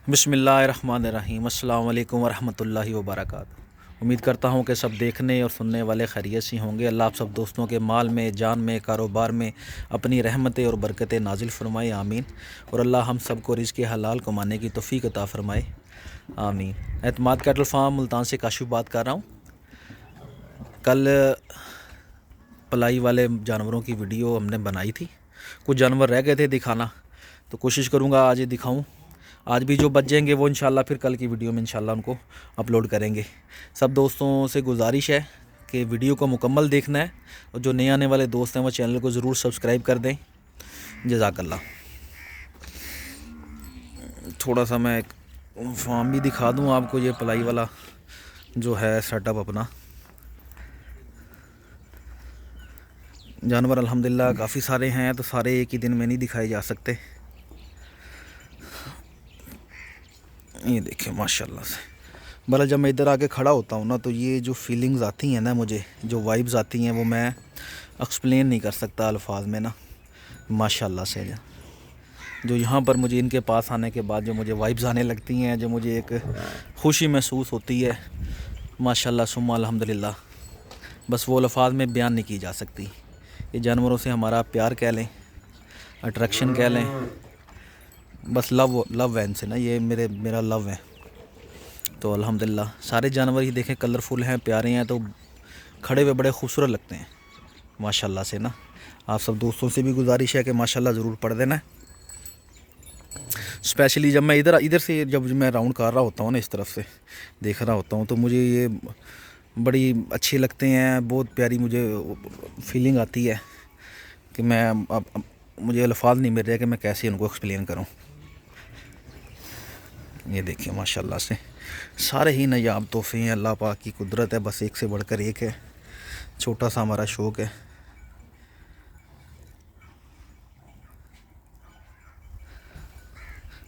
बिस्मिल्लाहिर्रहमानिर्रहीम। अस्सलाम वालेकुम वरहमतुल्लाहि वबरकातुहू। उम्मीद करता हूँ कि सब देखने और सुनने वाले खैरियत से होंगे। अल्लाह आप सब दोस्तों के माल में, जान में, कारोबार में अपनी रहमतें और बरकतें नाजिल फरमाए, आमीन। और अल्लाह हम सब को रिज़्क़ हलाल कमाने की तौफ़ीक अता फ़रमाए, आमीन। एतमाद कैटल फार्म मुल्तान से काशिफ़ बात कर रहा हूँ। कल पलाई वाले जानवरों की वीडियो हमने बनाई थी, कुछ जानवर रह गए थे दिखाना, तो कोशिश करूँगा आज ये दिखाऊँ। आज भी जो बच जाएंगे वो इंशाल्लाह फिर कल की वीडियो में इंशाल्लाह उनको अपलोड करेंगे। सब दोस्तों से गुजारिश है कि वीडियो को मुकम्मल देखना है, और जो नए आने वाले दोस्त हैं वो चैनल को ज़रूर सब्सक्राइब कर दें। जज़ाकल्लाह। थोड़ा सा मैं एक फार्म भी दिखा दूँ आपको, ये पलाई वाला जो है सेटअप अपना। जानवर अल्हम्दुलिल्लाह काफ़ी सारे हैं, तो सारे एक ही दिन में नहीं दिखाए जा सकते। ये देखिए माशाल्लाह से। भला जब मैं इधर आके खड़ा होता हूँ ना, तो ये जो फीलिंग्स आती हैं ना, मुझे जो वाइब्स आती हैं वो मैं एक्सप्लेन नहीं कर सकता अल्फाज में ना। माशाल्लाह से जो यहाँ पर मुझे इनके पास आने के बाद जो मुझे वाइब्स आने लगती हैं, जो मुझे एक खुशी महसूस होती है, माशाल्लाह सुम्मा अल्हम्दुलिल्लाह, बस वो अल्फाज में बयान नहीं की जा सकती। ये जानवरों से हमारा प्यार कह लें, अट्रैक्शन कह लें, बस लव है इनसे ना, ये मेरा लव है। तो अल्हम्दुलिल्लाह सारे जानवर ही देखें कलरफुल हैं, प्यारे हैं, तो खड़े हुए बड़े खूबसूरत लगते हैं माशाल्लाह से ना। आप सब दोस्तों से भी गुजारिश है कि माशाल्लाह ज़रूर पढ़ देना। स्पेशली जब मैं इधर से जब मैं राउंड कर रहा होता हूँ ना, इस तरफ से देख रहा होता हूँ, तो मुझे ये बड़ी अच्छी लगते हैं, बहुत प्यारी मुझे फीलिंग आती है कि मैं अब मुझे अल्फाज नहीं मिल रहे कि मैं कैसे उनको एक्सप्लेन करूँ। ये देखिए माशाल्लाह से सारे ही नायाब तोहफ़े हैं, अल्लाह पाक की कुदरत है, बस एक से बढ़कर एक है। छोटा सा हमारा शौक़ है।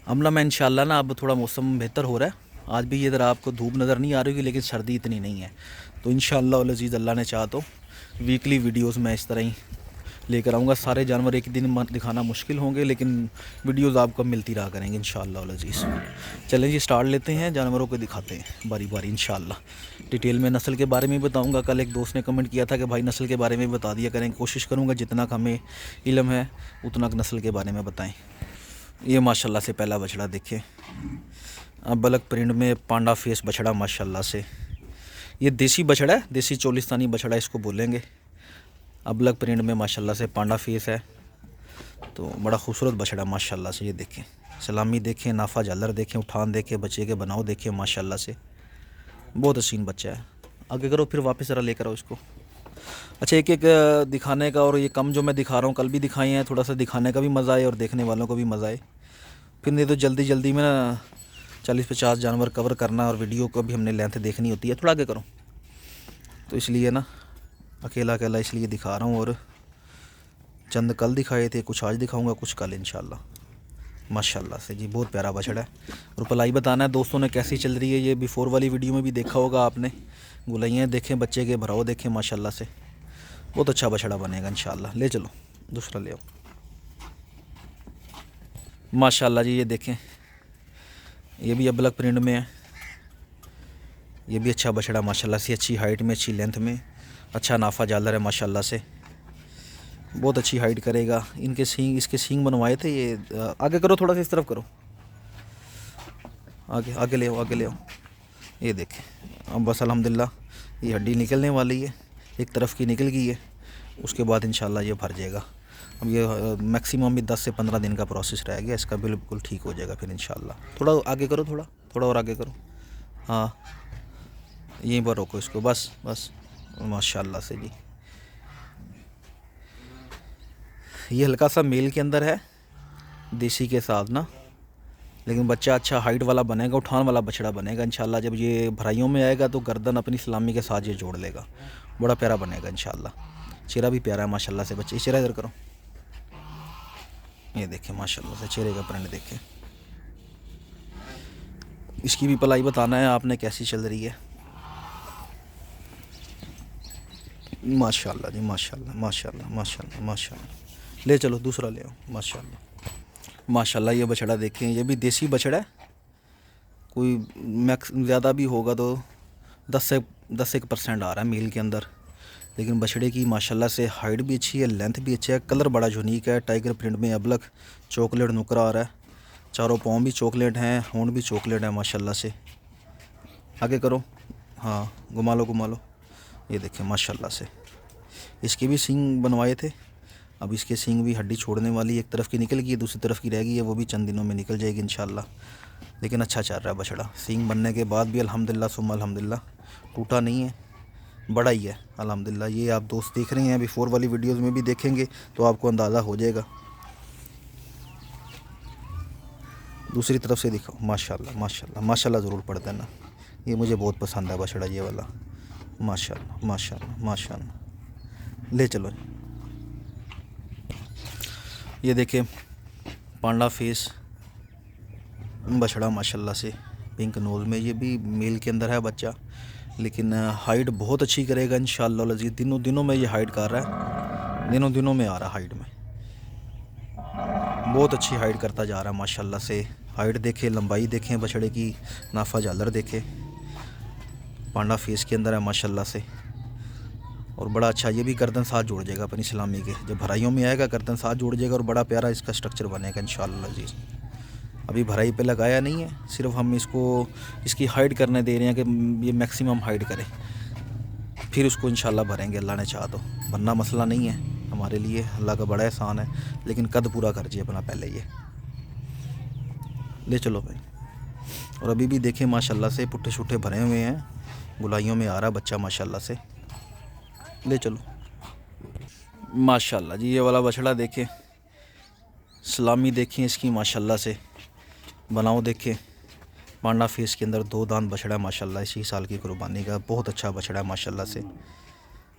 अमला में इंशाल्लाह ना अब थोड़ा मौसम बेहतर हो रहा है। आज भी इधर आपको धूप नज़र नहीं आ रही होगी, लेकिन सर्दी इतनी नहीं है। तो इंशाल्लाह वल अज़ीज़ अल्लाह ने चाहा तो वीकली वीडियोस मैं इस तरह ही लेकर आऊँगा। सारे जानवर एक दिन दिखाना मुश्किल होंगे, लेकिन वीडियोस आपको मिलती रहा करेंगे इंशाल्लाह वल अज़ीज़। चलें जी, स्टार्ट लेते हैं, जानवरों को दिखाते हैं बारी बारी इंशाल्लाह। डिटेल में नस्ल के बारे में बताऊँगा। कल एक दोस्त ने कमेंट किया था कि भाई नस्ल के बारे में बता दिया करें। कोशिश करूँगा जितना हमें इल्म है उतना नस्ल के बारे में बताएँ। ये माशाल्लाह से पहला बछड़ा देखिए, बलक प्रिंट में पांडा फेस बछड़ा माशाल्लाह से। ये देसी बछड़ा है, देसी चोलिस्तानी बछड़ा इसको बोलेंगे। अबलग प्रिंट में माशाल्लाह से पांडा फेस है, तो बड़ा खूबसूरत बछड़ा माशाल्लाह से। ये देखें, सलामी देखें, नाफा झालर देखें, उठान देखें, बच्चे के बनाव देखें माशाल्लाह से, बहुत हसीन बच्चा है। आगे करो, फिर वापस ज़रा लेकर आओ इसको। अच्छा, एक एक दिखाने का, और ये कम जो मैं दिखा रहा हूँ कल भी दिखाई हैं, थोड़ा सा दिखाने का भी मज़ा आए और देखने वालों को भी मज़ा आए। फिर नहीं तो जल्दी में ना 40-50 जानवर कवर करना, और वीडियो को भी हमने लेंथ देखनी होती है। थोड़ा आगे करो, तो इसलिए ना अकेला इसलिए दिखा रहा हूँ। और चंद कल दिखाए थे, कुछ आज दिखाऊंगा, कुछ कल इंशाल्लाह। माशाल्लाह से जी बहुत प्यारा बछड़ा है। और पलाई बताना है दोस्तों ने कैसी चल रही है। ये बिफ़ोर वाली वीडियो में भी देखा होगा आपने। गुलाइयाँ देखें, बच्चे के भराव देखें माशाल्लाह से, बहुत अच्छा बछड़ा बनेगा इंशाल्लाह। ले चलो दूसरा ले आओ। माशाल्लाह जी, ये देखें, ये भी अबलग प्रिंट में है। ये भी अच्छा बछड़ा माशाल्लाह से, अच्छी हाइट में, अच्छी लेंथ में, अच्छा नाफा जालर है माशाल्लाह से, बहुत अच्छी हाइट करेगा। इनके सींग, इसके सींग बनवाए थे ये। आगे करो, थोड़ा सा इस तरफ करो, आगे ले आओ, आगे ले आओ। ये देखें, अब बस अल्हम्दुलिल्लाह ये हड्डी निकलने वाली है, एक तरफ की निकल गई है, उसके बाद इंशाल्लाह ये भर जाएगा। अब ये मैक्सिमम भी 10 से 15 दिन का प्रोसेस रह गया, इसका बिल्कुल ठीक हो जाएगा फिर इंशाल्लाह। थोड़ा आगे करो, थोड़ा और आगे करो। हाँ, यहीं पर रोको इसको, बस माशाल्लाह से जी। ये हल्का सा मेल के अंदर है, देसी के साथ ना, लेकिन बच्चा अच्छा हाइट वाला बनेगा, उठान वाला बछड़ा बनेगा इंशाल्लाह। जब ये भराइयों में आएगा तो गर्दन अपनी सलामी के साथ ये जोड़ लेगा, बड़ा प्यारा बनेगा इंशाल्लाह। चेहरा भी प्यारा है माशाल्लाह से। बच्चे चेहरा इधर करो, ये देखें माशाल्लाह से चेहरे का प्रिंट देखें। इसकी भी पलाई बताना है आपने कैसी चल रही है। माशाल्लाह जी, माशाल्लाह। ले चलो दूसरा ले आओ। माशाल्लाह ये बछड़ा देखें, ये भी देसी बछड़ा है, कोई मैक्स ज़्यादा भी होगा तो 10% आ रहा है मील के अंदर। लेकिन बछड़े की माशाल्लाह से हाइट भी अच्छी है, लेंथ भी अच्छा है, कलर बड़ा यूनिक है। टाइगर प्रिंट में अबलक चॉकलेट नुकरा आ रहा है, चारों पाँव भी चॉकलेट हैं, होंठ भी चॉकलेट है माशाल्लाह से। आगे करो, हाँ घुमा लो। ये देखें माशाल्लाह से। इसके भी सींग बनवाए थे, अब इसके सींग भी हड्डी छोड़ने वाली, एक तरफ की निकल गई है, दूसरी तरफ की रह गई है, वो भी चंद दिनों में निकल जाएगी इंशाल्लाह। लेकिन अच्छा चल रहा है बछड़ा, सींग बनने के बाद भी अल्हम्दुलिल्लाह सुम्मा अल्हम्दुलिल्लाह टूटा नहीं है, बड़ा ही है अल्हम्दुलिल्लाह। ये आप दोस्त देख रहे हैं, बिफोर वाली वीडियोज़ में भी देखेंगे तो आपको अंदाज़ा हो जाएगा। दूसरी तरफ से दिखाओ, माशाल्लाह माशाल्लाह माशाल्लाह ज़रूर पढ़ देना। ये मुझे बहुत पसंद है बछड़ा ये वाला, माशाल्लाह माशाल्लाह माशाल्लाह। ले चलो, ये देखें पांडा फेस बछड़ा माशाल्लाह से, पिंक नोज़ में। ये भी मेल के अंदर है बच्चा, लेकिन हाइट बहुत अच्छी करेगा इंशाअल्लाह अज़ीज़। दिनों में ये हाइट कर रहा है, दिनों में आ रहा है हाइट में, बहुत अच्छी हाइट करता जा रहा है माशाल्लाह से। हाइट देखें, लंबाई देखें बछड़े की, नाफा झालर देखें, पांडा फेस के अंदर है माशाल्लाह से। और बड़ा अच्छा, ये भी गर्दन साथ जोड़ जाएगा अपनी सलामी के, जब भराइयों में आएगा गर्दन साथ जोड़ जाएगा और बड़ा प्यारा इसका स्ट्रक्चर बनेगा इंशाअल्लाह अज़ीज़। अभी भराई पे लगाया नहीं है, सिर्फ हम इसको इसकी हाइट करने दे रहे हैं कि ये मैक्सिमम हाइट करे, फिर उसको इंशाल्लाह भरेंगे अल्लाह ने चाहा तो। भरना मसला नहीं है हमारे लिए, अल्लाह का बड़ा एहसान है, लेकिन कद पूरा कर जिए अपना पहले ये। ले चलो भाई। और अभी भी देखें माशाल्लाह से पुट्ठे छुट्टे भरे हुए हैं, गुलाइयों में आ रहा बच्चा माशाल्लाह से। ले चलो माशाल्लाह जी। ये वाला बछड़ा देखें, सलामी देखें इसकी माशाल्लाह से, बनाओ देखें, पांडा फेस के अंदर 2 दांत बछड़ा है माशाल्लाह, इसी साल की कुर्बानी का, बहुत अच्छा बछड़ा है माशाल्लाह से।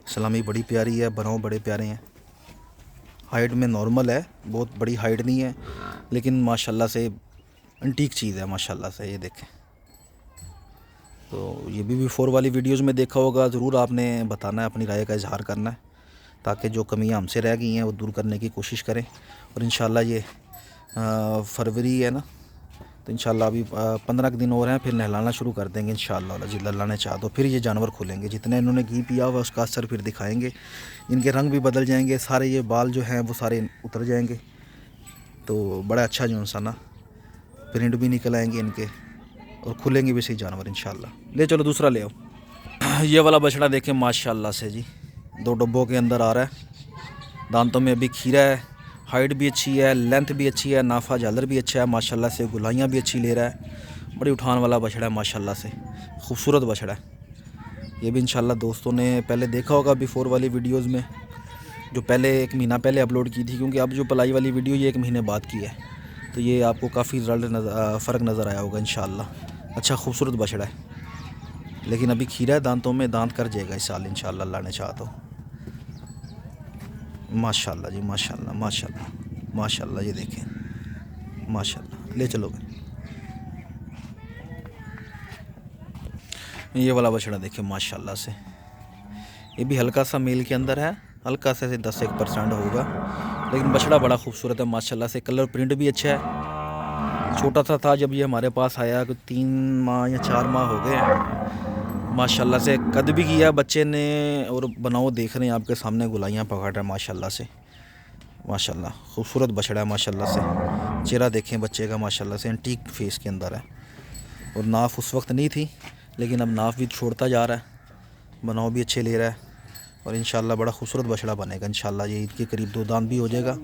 सलामी बड़ी प्यारी है, बनाओ बड़े प्यारे हैं। हाइट में नॉर्मल है, बहुत बड़ी हाइट नहीं है, लेकिन माशाल्लाह से एंटीक चीज़ है माशाल्लाह से। ये देखें, तो ये भी बिफोर वाली वीडियोज़ में देखा होगा, ज़रूर आपने बताना है, अपनी राय का इजहार करना है, ताकि जो कमियां हमसे रह गई हैं वो दूर करने की कोशिश करें। और इंशाल्लाह ये फरवरी है ना, तो इंशाल्लाह अभी 15 दिन और हैं, फिर नहलाना शुरू कर देंगे इंशाल्लाह अल्लाह ने चाहा तो। फिर ये जानवर खुलेंगे, जितने इन्होंने घी पिया हुआ उसका असर फिर दिखाएंगे, इनके रंग भी बदल जाएंगे सारे, ये बाल जो हैं वो सारे उतर जाएंगे, तो बड़ा अच्छा जो सा ना प्रिंट भी निकल आएंगे इनके, और खुलेंगे भी सही जानवर इंशाल्लाह। ले चलो दूसरा ले आओ। ये वाला बछड़ा देखें माशाल्लाह से जी, 2 डब्बों के अंदर आ रहा है, दांतों में अभी खीरा है, हाइट भी अच्छी है, लेंथ भी अच्छी है, नाफा झालर भी अच्छा है माशाल्लाह से, गुलाइयाँ भी अच्छी ले रहा है, बड़ी उठान वाला बछड़ा है माशाल्लाह से, खूबसूरत बछड़ा है। ये भी इंशाल्लाह दोस्तों ने पहले देखा होगा बिफोर वाली वीडियोज़ में, जो पहले 1 महीना पहले अपलोड की थी, क्योंकि अब जो पलाई वाली वीडियो ये 1 महीने बाद की है, तो ये आपको काफ़ी फ़र्क नज़र आया होगा इंशाल्लाह। अच्छा खूबसूरत बछड़ा है, लेकिन अभी खीरा है दांतों में, दांत कर जाएगा इस साल इंशाल्लाह अल्लाह ने चाहा तो। माशाल्लाह जी माशाल्लाह माशाल्लाह माशाल्लाह। ये देखें माशाल्लाह। ले चलो भाई। ये वाला बछड़ा देखें माशाल्लाह से, ये भी हल्का सा मेल के अंदर है, हल्का सा से 10-1% होगा, लेकिन बछड़ा बड़ा खूबसूरत है माशाल्लाह से। कलर प्रिंट भी अच्छा है, छोटा सा था जब ये हमारे पास आया, कुछ 3 माह या 4 माह हो गए माशाल्लाह से। कद भी किया बच्चे ने, और बनाओ देख रहे हैं आपके सामने, गुलाइयाँ पकड़ रहा है माशाल्लाह से। माशाल्लाह खूबसूरत बछड़ा है माशाल्लाह से। चेहरा देखें बच्चे का माशाल्लाह से, एंटीक फेस के अंदर है, और नाफ उस वक्त नहीं थी, लेकिन अब नाफ भी छोड़ता जा रहा है, बनाओ भी अच्छे ले रहा है, और इंशाल्लाह बड़ा खूबसूरत बछड़ा बनेगा इंशाल्लाह। ये ईद के करीब 2 दांत भी हो जाएगा,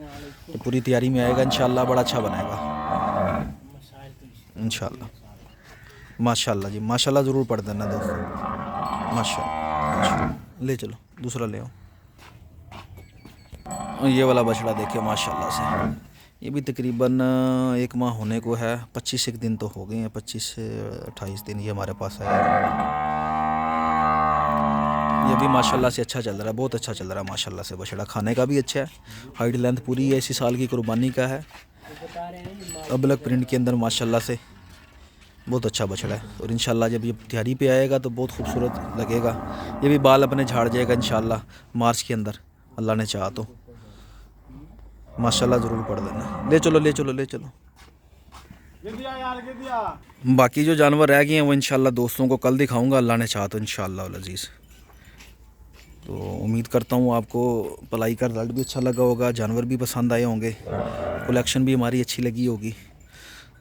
तो पूरी तैयारी में आएगा इंशाल्लाह, बड़ा अच्छा बनेगा इंशाल्लाह। माशाल्लाह जी माशाल्लाह, ज़रूर पढ़ देना दोस्तों माशाल्लाह। ले चलो दूसरा ले आओ। ये वाला बछड़ा देखिए माशाल्लाह से, ये भी तकरीबन 1 माह होने को है, 25 दिन तो हो गए हैं, 25 से 28 दिन ये हमारे पास आया। ये भी माशाल्लाह से अच्छा चल रहा है, बहुत अच्छा चल रहा है माशाल्लाह से। बछड़ा खाने का भी अच्छा है, हाइट लेंथ पूरी है, इसी साल की कुर्बानी का है, अबलक प्रिंट के अंदर माशाल्लाह से, बहुत अच्छा बछड़ा है। और इंशाल्लाह जब ये तैयारी पे आएगा तो बहुत खूबसूरत लगेगा, ये भी बाल अपने झाड़ जाएगा इंशाल्लाह मार्च के अंदर अल्लाह ने चाहा तो। माशाल्लाह ज़रूर पढ़ देना। ले चलो ले चलो ले चलो। बाकी जो जानवर रह गए हैं वो इंशाल्लाह दोस्तों को कल दिखाऊंगा, अल्लाह ने चाहा तो इंशाल्लाह अज़ीज़। तो उम्मीद करता हूँ आपको पलाई का रिज़ल्ट भी अच्छा लगा होगा, जानवर भी पसंद आए होंगे, कलेक्शन भी हमारी अच्छी लगी होगी।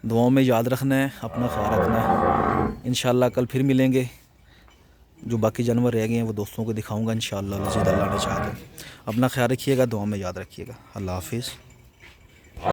दुआओं में याद रखना है, अपना ख्याल रखना है। इंशाल्लाह कल फिर मिलेंगे, जो बाकी जानवर रह गए हैं वो दोस्तों को दिखाऊंगा इंशाल्लाह अल्लाह ने चाहा तो। अपना ख्याल रखिएगा, दुआ में याद रखिएगा। अल्लाह हाफिज़।